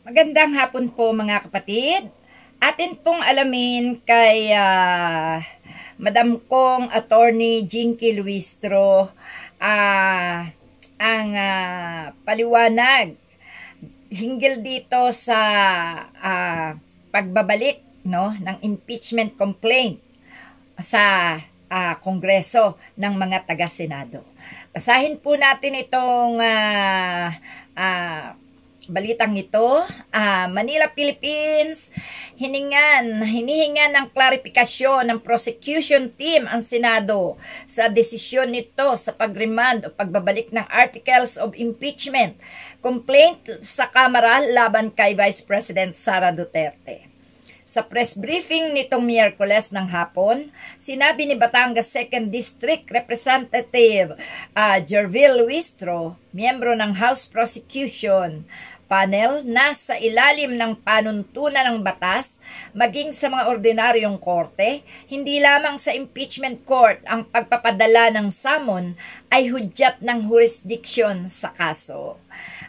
Magandang hapon po mga kapatid. Atin pong alamin kay Madam Kong Attorney Jinky Luistro ang paliwanag hinggil dito sa pagbabalik ng impeachment complaint sa Kongreso ng mga taga-Senado. Basahin po natin itong balitang ito. Manila, Philippines, hinihingan ng klarifikasyon ng prosecution team ang Senado sa desisyon nito sa pag-remand o pagbabalik ng articles of impeachment complaint sa Kamara laban kay Vice President Sara Duterte. Sa press briefing nitong Miyerkules ng hapon, sinabi ni Batangas 2nd District Representative Jervil Luistro, miyembro ng House Prosecution Panel, na sa ilalim ng panuntunan ng batas, maging sa mga ordinaryong korte, hindi lamang sa impeachment court ang pagpapadala ng summon ay hudyat ng jurisdiction sa kaso.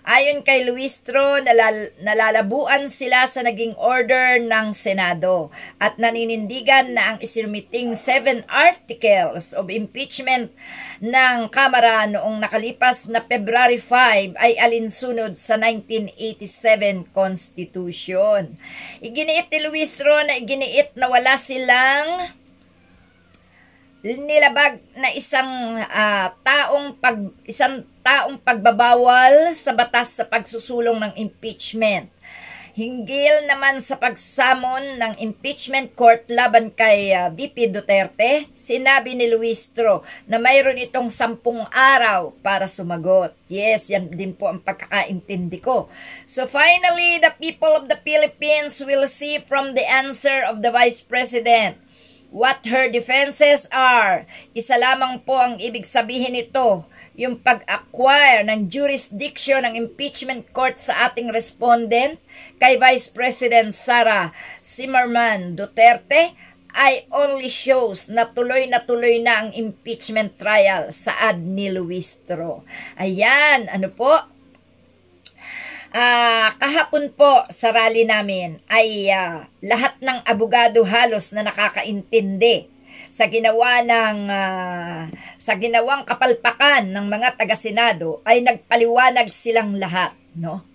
Ayon kay Luistro, nalalabuan sila sa naging order ng Senado at naninindigan na ang isinumiting 7 articles of impeachment ng Kamara noong nakalipas na February 5 ay alinsunod sa 1987 Constitution. Iginiit ni Luistro na wala silang nilabag na isang taong pagbabawal sa batas sa pagsusulong ng impeachment. Hinggil naman sa pagsamon ng impeachment court laban kay VP Duterte, sinabi ni Luistro na mayroon itong 10 araw para sumagot. Yes, yan din po ang pagkakaintindi ko. So finally, the people of the Philippines will see from the answer of the Vice President what her defenses are. Isa lamang po ang ibig sabihin nito, yung pag-acquire ng jurisdiction ng impeachment court sa ating respondent kay Vice President Sara Zimmerman Duterte ay only shows na tuloy na ang impeachment trial sa ad ni Luistro. Ayan, ano po? Kahapon po sa rally namin ay lahat ng abogado halos na nakakaintindi sa ginawang kapalpakan ng mga taga-Senado ay nagpaliwanag silang lahat, no?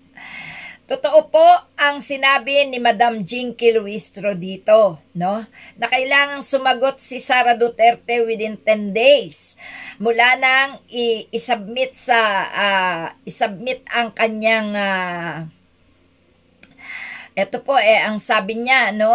Totoo po ang sinabi ni Madam Jinky Luistro dito, no? Na kailangang sumagot si Sara Duterte within 10 days mula nang isubmit ang kanyang ito po ang sabi niya, no?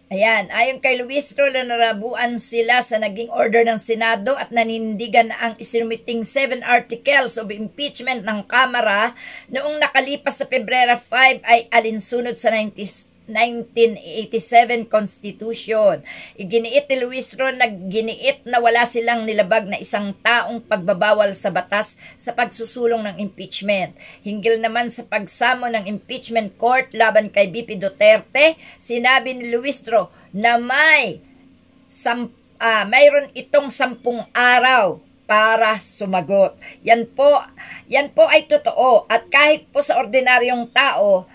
Ayan, ayon kay Luistro, narabuan sila sa naging order ng Senado at nanindigan na ang isinumiting 7 articles of impeachment ng Kamara noong nakalipas sa Pebrero 5 ay alinsunod sa 1987 Constitution. Iginiit ni Luistro na wala silang nilabag na isang taong pagbabawal sa batas sa pagsusulong ng impeachment. Hinggil naman sa pagsamo ng impeachment court laban kay VP Duterte, sinabi ni Luistro na mayroon itong 10 araw para sumagot. Yan po ay totoo at kahit po sa ordinaryong tao,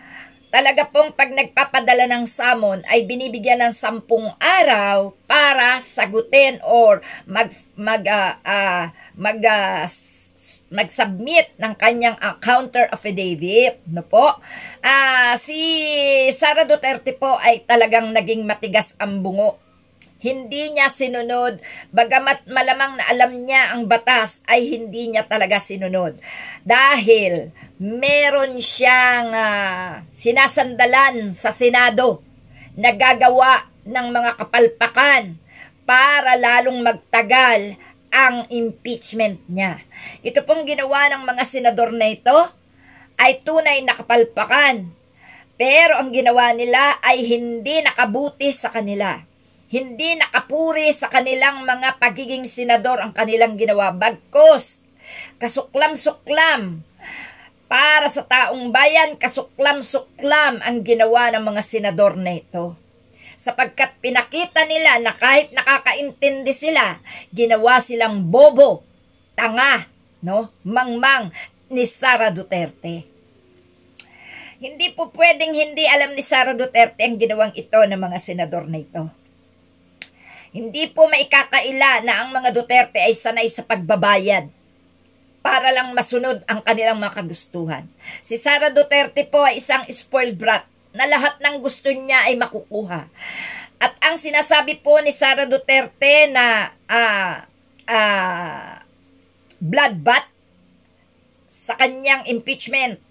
talaga pong pag nagpapadala ng summon ay binibigyan ng 10 araw para sagutin or mag-submit ng kanyang counter affidavit, no po? Si Sara Duterte po ay talagang naging matigas ang bungo. Hindi niya sinunod, bagamat malamang na alam niya ang batas, ay hindi niya talaga sinunod. Dahil meron siyang sinasandalan sa Senado na gagawa ng mga kapalpakan para lalong magtagal ang impeachment niya. Ito pong ginawa ng mga senador na ito ay tunay na kapalpakan. Pero ang ginawa nila ay hindi nakabuti sa kanila. Hindi nakapuri sa kanilang mga pagiging senador ang kanilang ginawa. Bagkus, kasuklam-suklam. Para sa taong bayan, kasuklam-suklam ang ginawa ng mga senador na ito. Sapagkat pinakita nila na kahit nakakaintindi sila, ginawa silang bobo, tanga, no? Mangmang, ni Sara Duterte. Hindi po pwedeng hindi alam ni Sara Duterte ang ginawang ito ng mga senador na ito. Hindi po maikakaila na ang mga Duterte ay sanay sa pagbabayad para lang masunod ang kanilang mga kagustuhan. Si Sara Duterte po ay isang spoiled brat na lahat ng gusto niya ay makukuha. At ang sinasabi po ni Sara Duterte na bloodbath sa kanyang impeachment,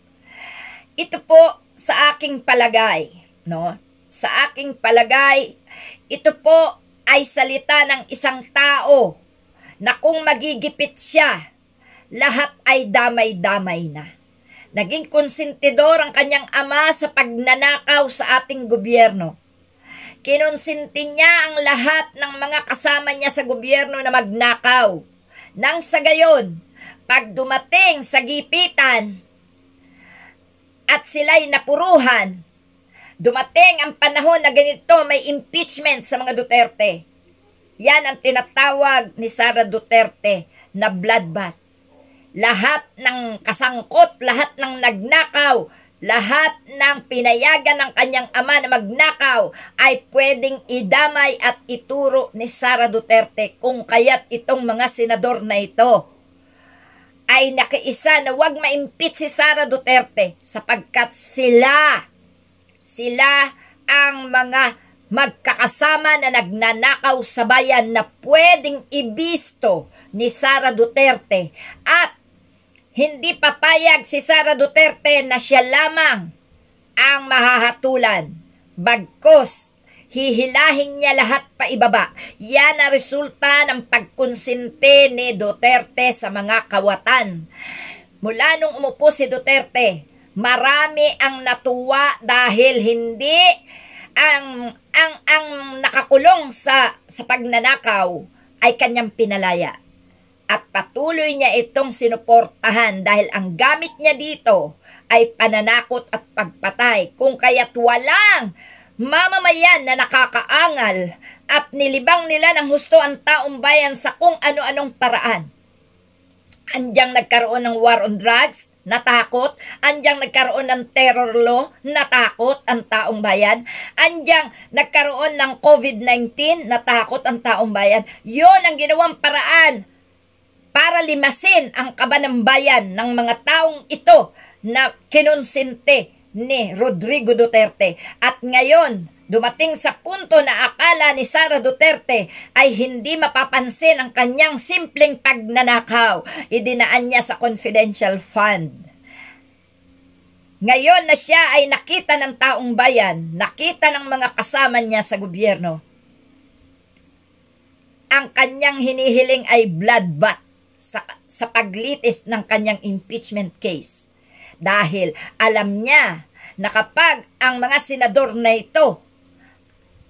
ito po sa aking palagay, no? Sa aking palagay, ito po ay salita ng isang tao na kung magigipit siya, lahat ay damay-damay na. Naging konsentidor ang kanyang ama sa pagnanakaw sa ating gobyerno. Kinonsinti niya ang lahat ng mga kasama niya sa gobyerno na magnakaw. Nang sa gayon, pag dumating sa gipitan at sila'y napuruhan, dumating ang panahon na ganito may impeachment sa mga Duterte. Yan ang tinatawag ni Sara Duterte na bloodbath. Lahat ng kasangkot, lahat ng nagnakaw, lahat ng pinayagan ng kanyang ama na magnakaw ay pwedeng idamay at ituro ni Sara Duterte, kung kaya't itong mga senador na ito ay nakiisa na wag ma-impeach si Sara Duterte sapagkat sila ang mga magkakasama na nagnanakaw sa bayan na pwedeng ibisto ni Sara Duterte, at hindi papayag si Sara Duterte na siya lamang ang mahahatulan. Bagkus, hihilahin niya lahat pa ibaba. Yan ang resulta ng pagkonsente ni Duterte sa mga kawatan. Mula nung umupo si Duterte, marami ang natuwa dahil hindi ang nakakulong sa pagnanakaw ay kanyang pinalaya. At patuloy niya itong sinuportahan dahil ang gamit niya dito ay pananakot at pagpatay. Kung kaya't walang mamamayan na nakakaangal at nilibang nila ng husto ang taong bayan sa kung ano-anong paraan. Andyang nagkaroon ng war on drugs, natakot. Andyang nagkaroon ng terror law, natakot ang taong bayan. Andyang nagkaroon ng COVID-19, natakot ang taong bayan. Yun ang ginawang paraan para limasin ang kaba ng bayan ng mga taong ito na kinonsente ni Rodrigo Duterte. At ngayon, dumating sa punto na akala ni Sara Duterte ay hindi mapapansin ang kanyang simpleng pagnanakaw. Idinaan niya sa confidential fund. Ngayon na siya ay nakita ng taong bayan, nakita ng mga kasama niya sa gobyerno, ang kanyang hinihiling ay bloodbath sa paglitis ng kanyang impeachment case. Dahil alam niya na kapag ang mga senador na ito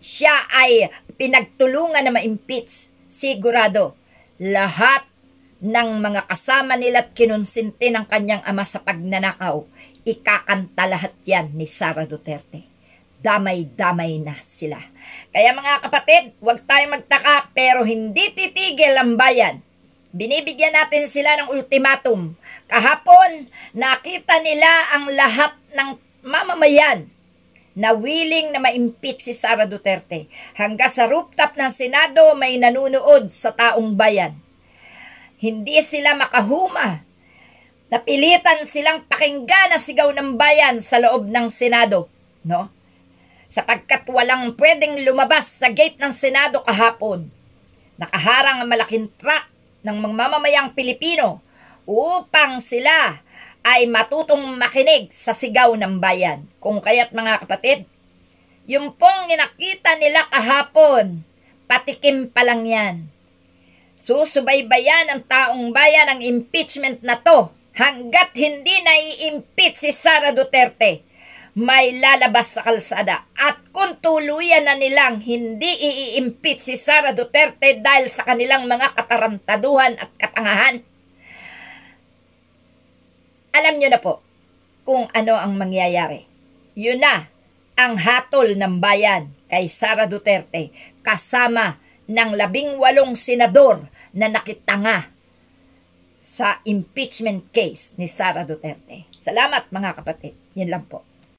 siya ay pinagtulungan na ma-impeach, sigurado lahat ng mga kasama nila at kinonsinti ng kanyang ama sa pagnanakaw, ikakanta lahat yan ni Sara Duterte. Damay-damay na sila. Kaya mga kapatid, huwag tayong magtaka, pero hindi titigil ang bayan. Binibigyan natin sila ng ultimatum. Kahapon, nakita nila ang lahat ng mamamayan na willing na ma-impeach si Sara Duterte. Hanggang sa rooftop ng Senado, may nanunood sa taong bayan. Hindi sila makahuma. Napilitan silang pakinggan ang sigaw ng bayan sa loob ng Senado, no? Sapagkat walang pwedeng lumabas sa gate ng Senado kahapon. Nakaharang ang malaking truck ng mga mamamayang Pilipino upang sila ay matutong makinig sa sigaw ng bayan. Kung kaya't mga kapatid, yung pong inakita nila kahapon, patikim pa lang yan. Susubaybayan ang taong bayan ang impeachment na to hanggat hindi na-i-impeach si Sara Duterte. May lalabas sa kalsada. At kung tuluyan na nilang hindi i-impeach si Sara Duterte dahil sa kanilang mga katarantaduhan at katangahan, alam nyo na po kung ano ang mangyayari. Yun na ang hatol ng bayan kay Sara Duterte kasama ng 18 senador na nakitanga sa impeachment case ni Sara Duterte. Salamat mga kapatid. Yun lang po.